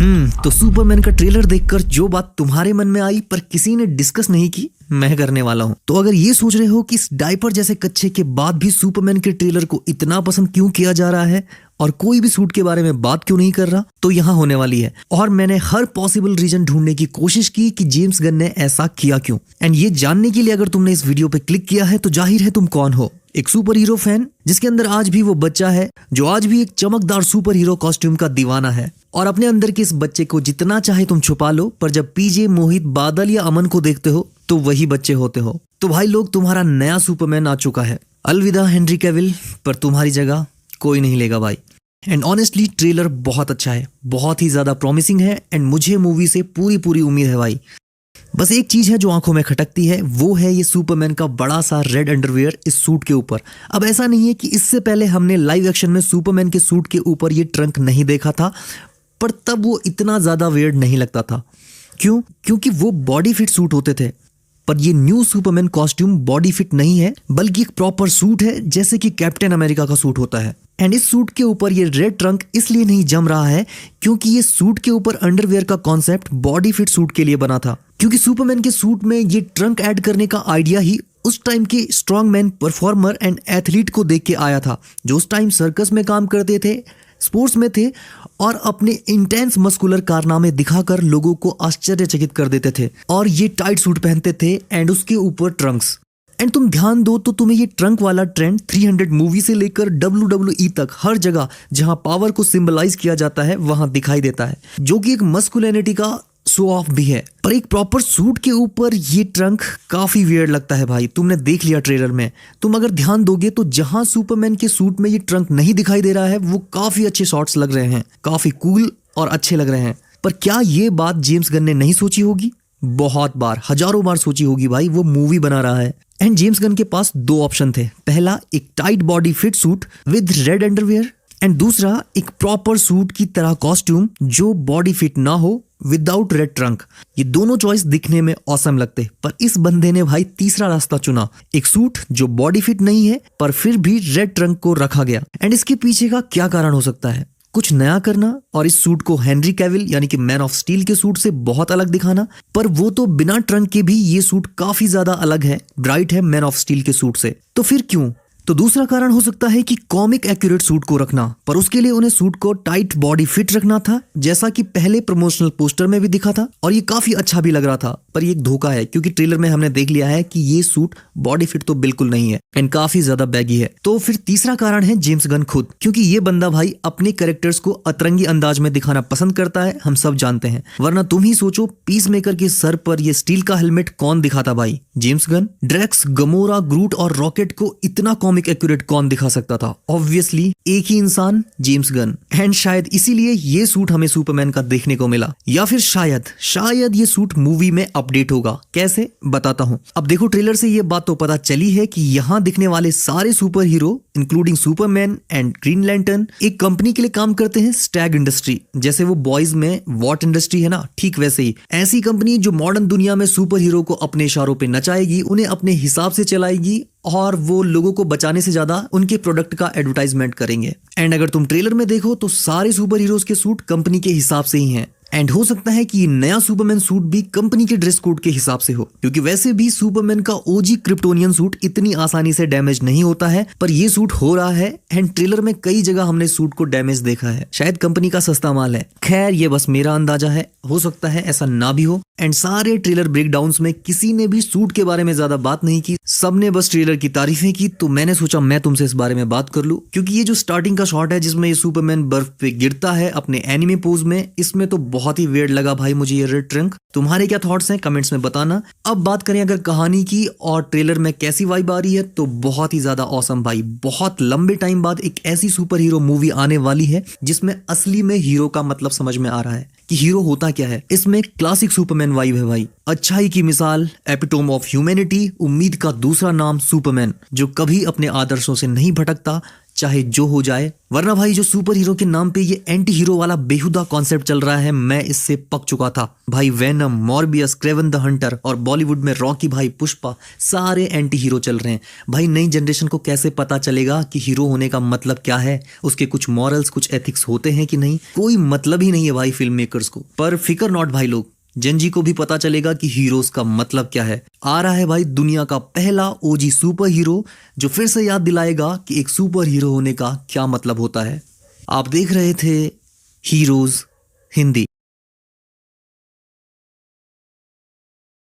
तो सुपरमैन का ट्रेलर देखकर जो बात तुम्हारे मन में आई पर किसी ने डिस्कस नहीं की, मैं करने वाला हूँ। तो अगर ये सोच रहे हो कि इस डायपर जैसे कच्चे के बाद भी सुपरमैन के ट्रेलर को इतना पसंद क्यों किया जा रहा है और कोई भी सूट के बारे में बात क्यों नहीं कर रहा, तो यहाँ होने वाली है। और मैंने हर पॉसिबल रीजन ढूंढने की कोशिश की कि जेम्स गन ने ऐसा किया क्यों। एंड ये जानने के लिए अगर तुमने इस वीडियो पे क्लिक किया है तो जाहिर है तुम कौन हो, एक सुपर हीरो फैन जिसके अंदर आज भी वो बच्चा है जो आज भी एक चमकदार सुपर हीरो कॉस्ट्यूम का दीवाना है। और अपने अंदर के इस बच्चे को जितना चाहे तुम छुपा लो, पर जब पीजे, मोहित, बादल या अमन को देखते हो तो वही बच्चे होते हो। तो भाई लोग, तुम्हारा नया सुपरमैन आ चुका है। अलविदा हेनरी कैविल, पर तुम्हारी जगह कोई नहीं लेगा भाई। एंड ऑनेस्टली ट्रेलर बहुत अच्छा है, बहुत ही ज्यादा प्रॉमिसिंग है एंड मुझे मूवी से पूरी उम्मीद है भाई। बस एक चीज है जो आंखों में खटकती है, वो है ये सुपरमैन का बड़ा सा रेड अंडरवियर इस सूट के ऊपर। अब ऐसा नहीं है कि इससे पहले हमने लाइव एक्शन में सुपरमैन के सूट के ऊपर ये ट्रंक नहीं देखा था, पर तब वो इतना ज्यादा वियर्ड नहीं लगता था। क्यों? क्योंकि वो बॉडी फिट सूट होते थे। पर ये new Superman costume body fit नहीं है, बल्कि एक प्रॉपर सूट है, जैसे कि कैप्टन अमेरिका का सूट होता है। एंड इस सूट के ऊपर ये रेड ट्रंक इसलिए नहीं जम रहा है क्योंकि ये सूट के ऊपर अंडरवेयर का कॉन्सेप्ट बॉडी फिट सूट के लिए बना था। क्योंकि सुपरमैन के सूट में ये ट्रंक ऐड करने का आइडिया ही उस टाइम के strong man, performer and athlete को देख के आया था, जो उस टाइम सर्कस में काम करते थे, स्पोर्ट्स में थे और अपने इंटेंस मस्कुलर कारनामे दिखाकर लोगों को आश्चर्यचकित कर देते थे। और ये टाइट सूट पहनते थे एंड उसके ऊपर ट्रंक्स। एंड तुम ध्यान दो तो तुम्हें ये ट्रंक वाला ट्रेंड 300 मूवी से लेकर WWE तक हर जगह जहां पावर को सिंबलाइज किया जाता है वहां दिखाई देता है, जो कि एक मस्कुलिनिटी का शो ऑफ भी है। पर एक प्रॉपर सूट के ऊपर ये ट्रंक काफी वियर्ड लगता है भाई। तुमने देख लिया ट्रेलर में, तुम अगर ध्यान दोगे तो जहां सुपरमैन के सूट में ये ट्रंक नहीं दिखाई दे रहा है वो काफी अच्छे शॉट्स लग रहे हैं, काफी कूल और अच्छे लग रहे हैं। पर क्या ये बात जेम्स गन ने नहीं सोची होगी? बहुत बार, हजारों बार सोची होगी भाई, वो मूवी बना रहा है। एंड जेम्स गन के पास दो ऑप्शन थे, पहला एक tight body fit suit with red underwear and दूसरा एक प्रॉपर सूट की तरह कॉस्ट्यूम जो बॉडी फिट ना हो विदाउट रेड ट्रंक। ये दोनों चॉइस दिखने में ऑसम लगते, पर इस बंदे ने भाई तीसरा रास्ता चुना, एक सूट जो बॉडी फिट नहीं है पर फिर भी रेड ट्रंक को रखा गया। एंड इसके पीछे का क्या कारण हो सकता है? कुछ नया करना और इस सूट को हेनरी कैविल यानी कि मैन ऑफ स्टील के सूट से बहुत अलग दिखाना। पर वो तो बिना ट्रंक के भी ये सूट काफी ज्यादा अलग है, ब्राइट है मैन ऑफ स्टील के सूट से। तो फिर क्यों? तो दूसरा कारण हो सकता है कि कॉमिक एक्यूरेट सूट को रखना, पर उसके लिए उन्हें सूट को टाइट बॉडी फिट रखना था, जैसा कि पहले प्रमोशनल पोस्टर में भी दिखा था और ये काफी अच्छा भी लग रहा था। पर ये एक धोखा है क्योंकि ट्रेलर में हमने देख लिया है कि ये सूट बॉडी फिट तो बिल्कुल नहीं है एंड काफी ज्यादा बैगी है। तो फिर तीसरा कारण है जेम्स गन खुद, क्योंकि ये बंदा भाई अपने कैरेक्टर्स को अतरंगी अंदाज में दिखाना पसंद करता है, हम सब जानते हैं। वरना तुम ही सोचो, पीस मेकर के सर पर ये स्टील का हेलमेट कौन दिखाता भाई? James Gunn. ड्रैक्स, गमोरा, ग्रूट और रॉकेट को इतना कॉमिक एक्यूरेट कौन दिखा सकता था? ऑब्वियसली एक ही इंसान, जेम्स गन। एंड शायद इसीलिए ये सूट हमें सुपरमैन का देखने को मिला, या फिर शायद ये सूट मूवी में अपडेट होगा। कैसे? बताता हूँ। अब देखो, ट्रेलर से ये बात तो पता चली है कि यहाँ दिखने वाले सारे super hero including Superman and green lantern एक कंपनी के लिए काम करते हैं, स्टैग इंडस्ट्री। जैसे वो बॉयज में वॉट इंडस्ट्री है ना, ठीक वैसे ही ऐसी कंपनी जो मॉडर्न दुनिया में सुपर हीरो को अपने इशारों पे नचाएगी, उन्हें अपने हिसाब से चलाएगी और वो लोगों को बचाने से ज्यादा उनके प्रोडक्ट का एडवर्टाइजमेंट करेंगे। एंड अगर तुम ट्रेलर में देखो तो सारे सुपर हीरोज के सूट कंपनी के हिसाब से ही हैं। एंड हो सकता है कि ये नया सुपरमैन सूट भी कंपनी के ड्रेस कोड के हिसाब से हो, क्योंकि वैसे भी सुपरमैन का ओजी क्रिप्टोनियन सूट इतनी आसानी से डैमेज नहीं होता है, पर ये सूट हो रहा है। एंड ट्रेलर में कई जगह हमने सूट को डैमेज देखा है, शायद कंपनी का सस्ता माल है। खैर, ये बस मेरा अंदाजा है, हो सकता है ऐसा ना भी हो। एंड सारे ट्रेलर ब्रेकडाउन्स में किसी ने भी सूट के बारे में ज्यादा बात नहीं की, सबने बस ट्रेलर की तारीफें की। तो मैंने सोचा मैं तुमसे इस बारे में बात कर लूं, क्योंकि ये जो स्टार्टिंग का शॉट है जिसमें ये सुपरमैन बर्फ पे गिरता है अपने एनिमे पोज में, इसमें तो बहुत ही वियर्ड लगा भाई मुझे ये रेड ट्रंक। तुम्हारे क्या थॉट्स हैं कमेंट्स में बताना। अब बात करें अगर कहानी की और ट्रेलर में कैसी वाइब आ रही है, तो बहुत ही ज्यादा ऑसम भाई। बहुत लंबे टाइम बाद एक ऐसी सुपर हीरो मूवी आने वाली है जिसमें असली में हीरो का मतलब समझ में आ रहा है कि हीरो होता क्या है। इसमें क्लासिक सुपरमैन वाइब है भाई, अच्छाई की मिसाल, एपिटोम ऑफ ह्यूमैनिटी, उम्मीद का दूसरा नाम सुपरमैन, जो कभी अपने आदर्शों से नहीं भटकता, चाहे जो हो जाए। वरना भाई जो सुपर हीरो के नाम पे ये एंटी हीरो वाला बेहुदा कॉन्सेप्ट चल रहा है, मैं इससे पक चुका था भाई। Venom, Morbius, Kraven the Hunter और बॉलीवुड में रॉकी भाई, पुष्पा, सारे एंटी हीरो चल रहे हैं भाई। नई जनरेशन को कैसे पता चलेगा कि हीरो होने का मतलब क्या है, उसके कुछ मॉरल्स, कुछ एथिक्स होते हैं कि नहीं? कोई मतलब ही नहीं है भाई फिल्म मेकर्स को। पर फिकर नॉट भाई लोग, जनजी को भी पता चलेगा कि हीरोज का मतलब क्या है। आ रहा है भाई दुनिया का पहला ओजी सुपर हीरो, जो फिर से याद दिलाएगा कि एक सुपर हीरो होने का क्या मतलब होता है। आप देख रहे थे हीरोज हिंदी।